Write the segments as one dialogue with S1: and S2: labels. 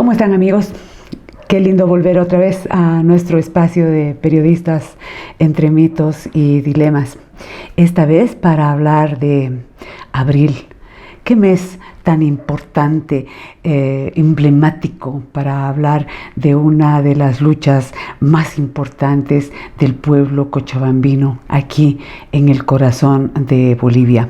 S1: ¿Cómo están, amigos? Qué lindo volver otra vez a nuestro espacio de periodistas entre mitos y dilemas. Esta vez para hablar de abril. Qué mes tan importante, emblemático para hablar de una de las luchas más importantes del pueblo cochabambino aquí en el corazón de Bolivia.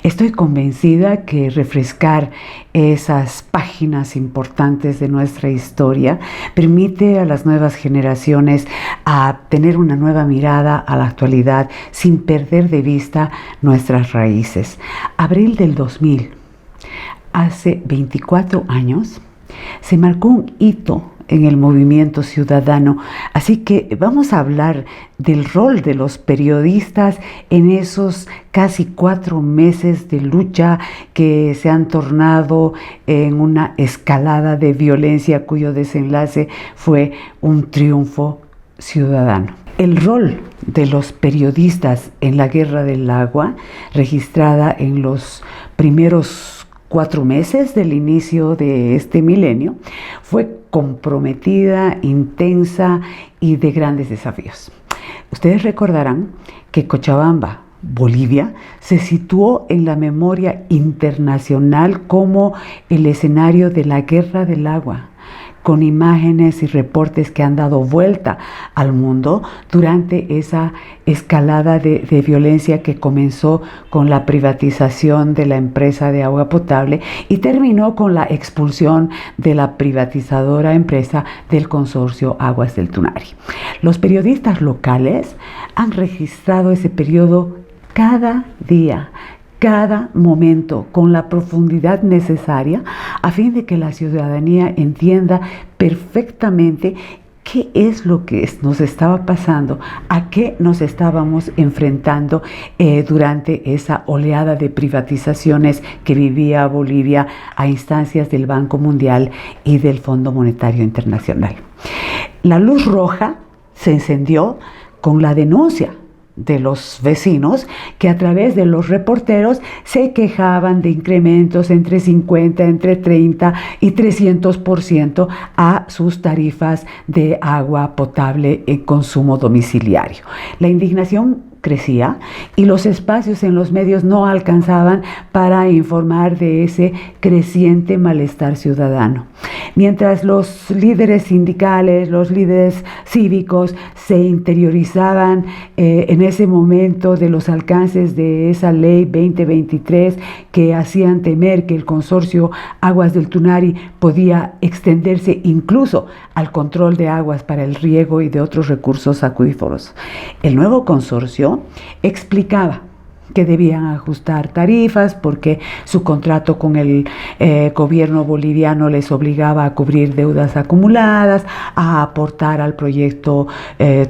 S1: Estoy convencida que refrescar esas páginas importantes de nuestra historia permite a las nuevas generaciones a tener una nueva mirada a la actualidad sin perder de vista nuestras raíces. Abril del 2000. Hace 24 años se marcó un hito en el movimiento ciudadano, así que vamos a hablar del rol de los periodistas en esos casi 4 meses de lucha que se han tornado en una escalada de violencia cuyo desenlace fue un triunfo ciudadano. El rol de los periodistas en la Guerra del Agua, registrada en los primeros 4 meses del inicio de este milenio, fue comprometida, intensa y de grandes desafíos. Ustedes recordarán que Cochabamba, Bolivia, se situó en la memoria internacional como el escenario de la Guerra del Agua, con imágenes y reportes que han dado vuelta al mundo durante esa escalada de violencia que comenzó con la privatización de la empresa de agua potable y terminó con la expulsión de la privatizadora empresa del consorcio Aguas del Tunari. Los periodistas locales han registrado ese periodo cada día, cada momento, con la profundidad necesaria a fin de que la ciudadanía entienda perfectamente qué es lo que nos estaba pasando, a qué nos estábamos enfrentando durante esa oleada de privatizaciones que vivía Bolivia a instancias del Banco Mundial y del Fondo Monetario Internacional. La luz roja se encendió con la denuncia de los vecinos que a través de los reporteros se quejaban de incrementos entre 50, entre 30 y 300% a sus tarifas de agua potable en consumo domiciliario. La indignación crecía y los espacios en los medios no alcanzaban para informar de ese creciente malestar ciudadano. Mientras los líderes sindicales, los líderes cívicos se interiorizaban en ese momento de los alcances de esa ley 2023 que hacían temer que el consorcio Aguas del Tunari podía extenderse incluso al control de aguas para el riego y de otros recursos acuíferos. El nuevo consorcio explicaba que debían ajustar tarifas porque su contrato con el gobierno boliviano les obligaba a cubrir deudas acumuladas, a aportar al proyecto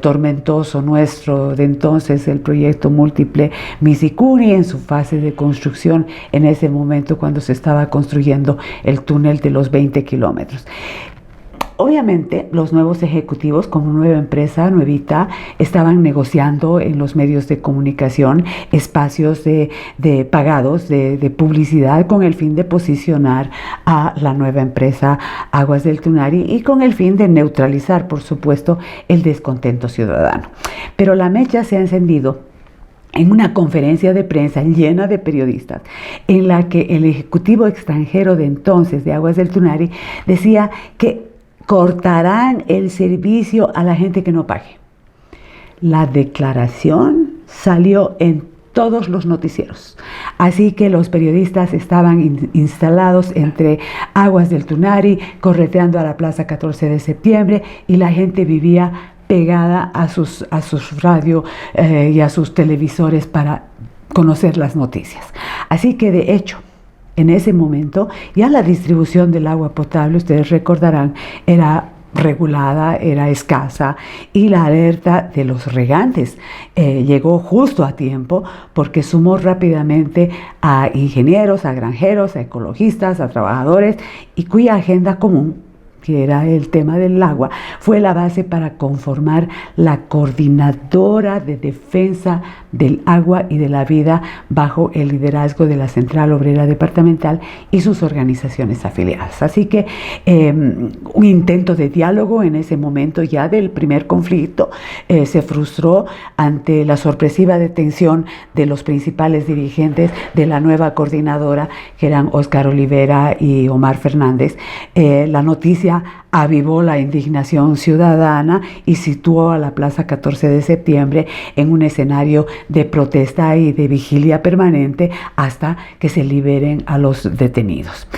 S1: tormentoso nuestro de entonces, el proyecto múltiple Misicuri, en su fase de construcción en ese momento cuando se estaba construyendo el túnel de los 20 kilómetros. Obviamente, los nuevos ejecutivos, como nueva empresa, nuevita, estaban negociando en los medios de comunicación espacios de pagados de publicidad con el fin de posicionar a la nueva empresa Aguas del Tunari y con el fin de neutralizar, por supuesto, el descontento ciudadano. Pero la mecha se ha encendido en una conferencia de prensa llena de periodistas, en la que el ejecutivo extranjero de entonces de Aguas del Tunari decía que cortarán el servicio a la gente que no pague. La declaración salió en todos los noticieros, así que los periodistas estaban instalados entre Aguas del Tunari, correteando a la Plaza 14 de septiembre, y la gente vivía pegada a sus radios y a sus televisores para conocer las noticias. Así que de hecho, en ese momento ya la distribución del agua potable, ustedes recordarán, era regulada, era escasa, y la alerta de los regantes llegó justo a tiempo porque sumó rápidamente a ingenieros, a granjeros, a ecologistas, a trabajadores, y cuya agenda común que era el tema del agua, fue la base para conformar la Coordinadora de Defensa del Agua y de la Vida bajo el liderazgo de la Central Obrera Departamental y sus organizaciones afiliadas. Así que un intento de diálogo en ese momento ya del primer conflicto se frustró ante la sorpresiva detención de los principales dirigentes de la nueva coordinadora, que eran Óscar Olivera y Omar Fernández. La noticia avivó la indignación ciudadana y situó a la Plaza 14 de septiembre en un escenario de protesta y de vigilia permanente hasta que se liberen a los detenidos.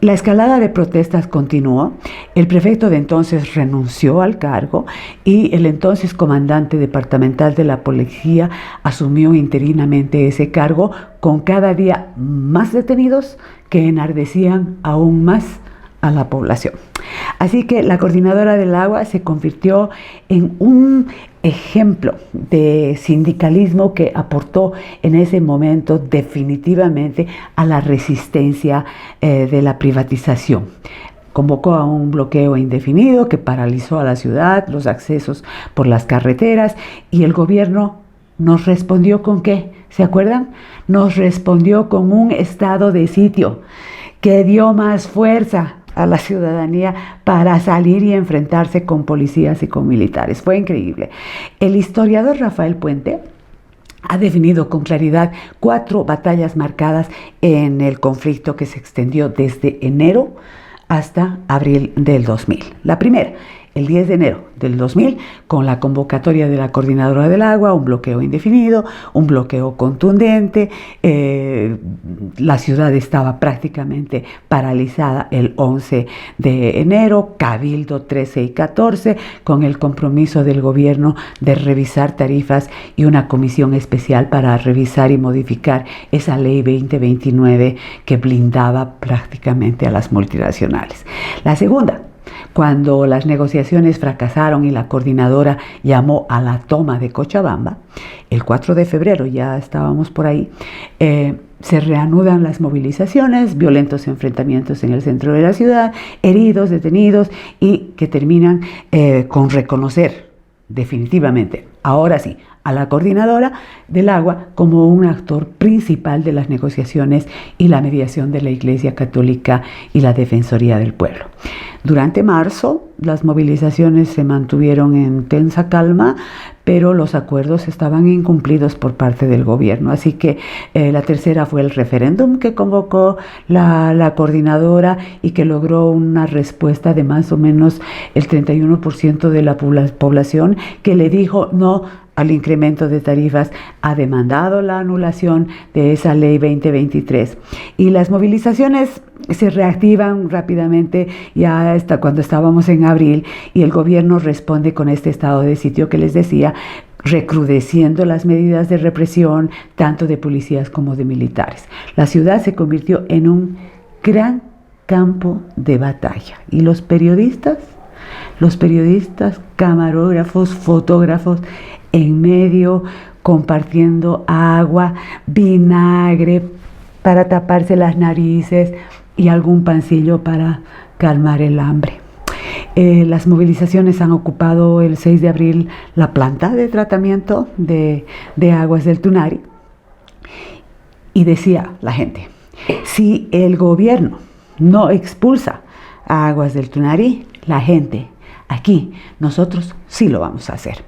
S1: La escalada de protestas continuó, el prefecto de entonces renunció al cargo y el entonces comandante departamental de la policía asumió interinamente ese cargo, con cada día más detenidos que enardecían aún más a la población. Así que la Coordinadora del Agua se convirtió en un ejemplo de sindicalismo que aportó en ese momento definitivamente a la resistencia de la privatización. Convocó a un bloqueo indefinido que paralizó a la ciudad, los accesos por las carreteras, y el gobierno nos respondió ¿con qué? ¿Se acuerdan? Nos respondió con un estado de sitio que dio más fuerza a la ciudadanía para salir y enfrentarse con policías y con militares. Fue increíble. El historiador Rafael Puente ha definido con claridad 4 batallas marcadas en el conflicto que se extendió desde enero hasta abril del 2000. La primera, el 10 de enero del 2000, con la convocatoria de la Coordinadora del Agua, un bloqueo indefinido, un bloqueo contundente. La ciudad estaba prácticamente paralizada el 11 de enero, cabildo 13 y 14, con el compromiso del gobierno de revisar tarifas y una comisión especial para revisar y modificar esa ley 2029 que blindaba prácticamente a las multinacionales. La segunda, cuando las negociaciones fracasaron y la coordinadora llamó a la toma de Cochabamba, el 4 de febrero, ya estábamos por ahí, se reanudan las movilizaciones, violentos enfrentamientos en el centro de la ciudad, heridos, detenidos, y que terminan con reconocer definitivamente, ahora sí, a la Coordinadora del Agua como un actor principal de las negociaciones y la mediación de la Iglesia Católica y la Defensoría del Pueblo. Durante marzo, las movilizaciones se mantuvieron en tensa calma, pero los acuerdos estaban incumplidos por parte del gobierno. Así que la tercera fue el referéndum que convocó la coordinadora y que logró una respuesta de más o menos el 31% de la población, que le dijo no al incremento de tarifas, ha demandado la anulación de esa ley 2023. Y las movilizaciones se reactivan rápidamente ya hasta cuando estábamos en abril, y el gobierno responde con este estado de sitio que les decía, recrudeciendo las medidas de represión tanto de policías como de militares. La ciudad se convirtió en un gran campo de batalla, y los periodistas, camarógrafos, fotógrafos, en medio, compartiendo agua, vinagre para taparse las narices y algún pancillo para calmar el hambre. Las movilizaciones han ocupado el 6 de abril la planta de tratamiento de aguas del Tunari, y decía la gente, si el gobierno no expulsa a aguas del Tunari, la gente aquí, nosotros sí lo vamos a hacer.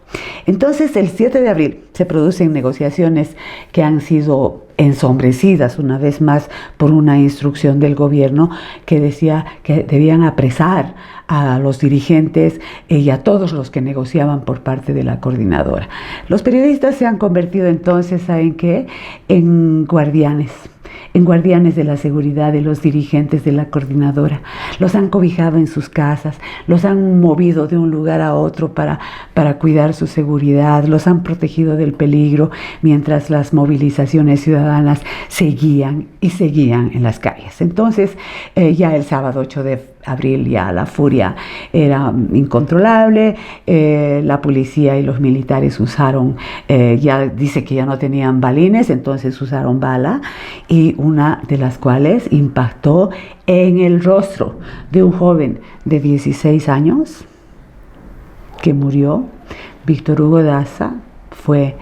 S1: Entonces, el 7 de abril se producen negociaciones que han sido ensombrecidas una vez más por una instrucción del gobierno que decía que debían apresar a los dirigentes y a todos los que negociaban por parte de la coordinadora. Los periodistas se han convertido entonces, ¿saben qué?, en guardianes de la seguridad de los dirigentes de la coordinadora. Los han cobijado en sus casas, los han movido de un lugar a otro para cuidar su seguridad, los han protegido del peligro, mientras las movilizaciones ciudadanas seguían en las calles. Entonces, ya el sábado 8 abril ya la furia era incontrolable, la policía y los militares usaron, ya dice que ya no tenían balines, entonces usaron bala, y una de las cuales impactó en el rostro de un joven de 16 años que murió. Víctor Hugo Daza fue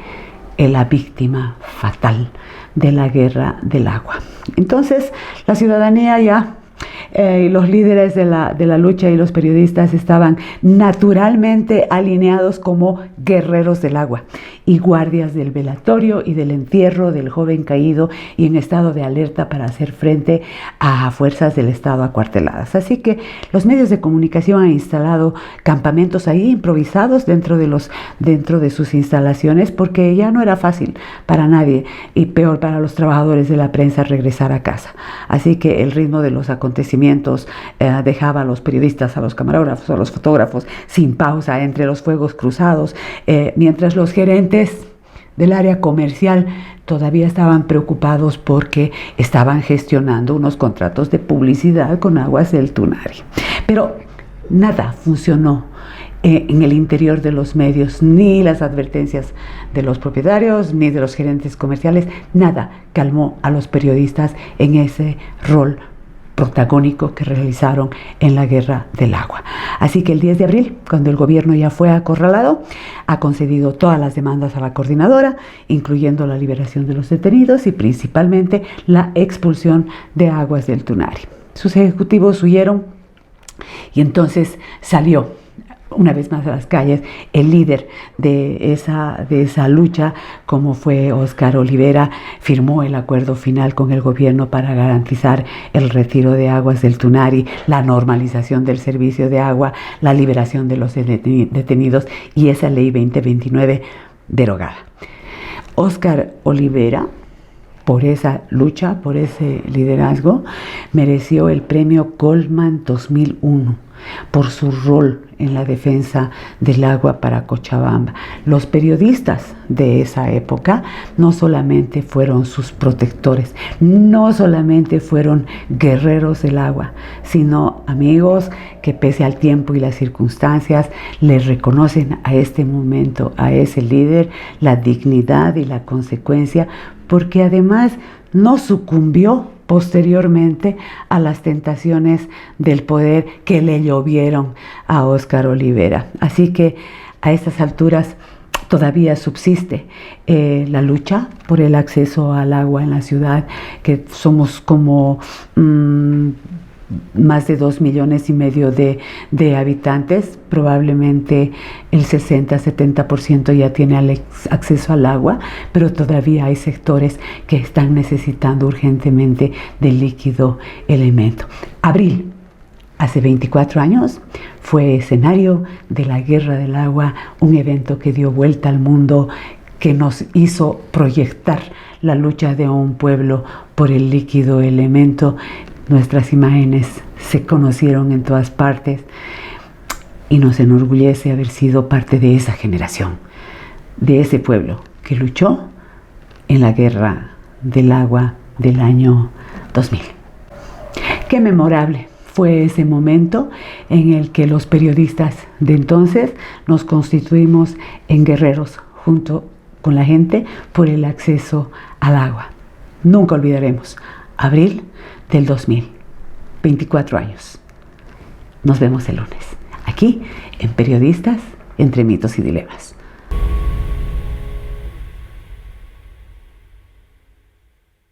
S1: la víctima fatal de la guerra del agua. Entonces la ciudadanía ya, los líderes de la lucha y los periodistas estaban naturalmente alineados como guerreros del agua y guardias del velatorio y del entierro del joven caído y en estado de alerta para hacer frente a fuerzas del Estado acuarteladas. Así que los medios de comunicación han instalado campamentos ahí improvisados dentro de sus instalaciones, porque ya no era fácil para nadie y peor para los trabajadores de la prensa regresar a casa. Así que el ritmo de los acontecimientos dejaba a los periodistas, a los camarógrafos, a los fotógrafos sin pausa entre los fuegos cruzados, mientras los gerentes del área comercial todavía estaban preocupados porque estaban gestionando unos contratos de publicidad con Aguas del Tunari. Pero nada funcionó en el interior de los medios, ni las advertencias de los propietarios, ni de los gerentes comerciales, nada calmó a los periodistas en ese rol protagónico que realizaron en la guerra del agua. Así que el 10 de abril, cuando el gobierno ya fue acorralado, ha concedido todas las demandas a la coordinadora, incluyendo la liberación de los detenidos y principalmente la expulsión de Aguas del Tunari. Sus ejecutivos huyeron y entonces salió una vez más a las calles el líder de esa lucha, como fue Óscar Olivera. Firmó el acuerdo final con el gobierno para garantizar el retiro de Aguas del Tunari, la normalización del servicio de agua, la liberación de los detenidos y esa ley 2029 derogada. Óscar Olivera, por esa lucha, por ese liderazgo, mereció el premio Goldman 2001 por su rol en la defensa del agua para Cochabamba. Los periodistas de esa época no solamente fueron sus protectores, no solamente fueron guerreros del agua, sino amigos que pese al tiempo y las circunstancias le reconocen a este momento, a ese líder, la dignidad y la consecuencia, porque además no sucumbió posteriormente a las tentaciones del poder que le llovieron a Óscar Olivera. Así que a estas alturas todavía subsiste la lucha por el acceso al agua en la ciudad, que somos como más de 2,5 millones de habitantes. Probablemente el 60-70% ya tiene acceso al agua, pero todavía hay sectores que están necesitando urgentemente del líquido elemento. Abril, hace 24 años, fue escenario de la Guerra del Agua, un evento que dio vuelta al mundo, que nos hizo proyectar la lucha de un pueblo por el líquido elemento. Nuestras imágenes se conocieron en todas partes y nos enorgullece haber sido parte de esa generación, de ese pueblo que luchó en la Guerra del Agua del año 2000. Qué memorable fue ese momento en el que los periodistas de entonces nos constituimos en guerreros junto con la gente por el acceso al agua. Nunca olvidaremos abril del 2000, 24 años. Nos vemos el lunes, aquí en Periodistas entre mitos y dilemas.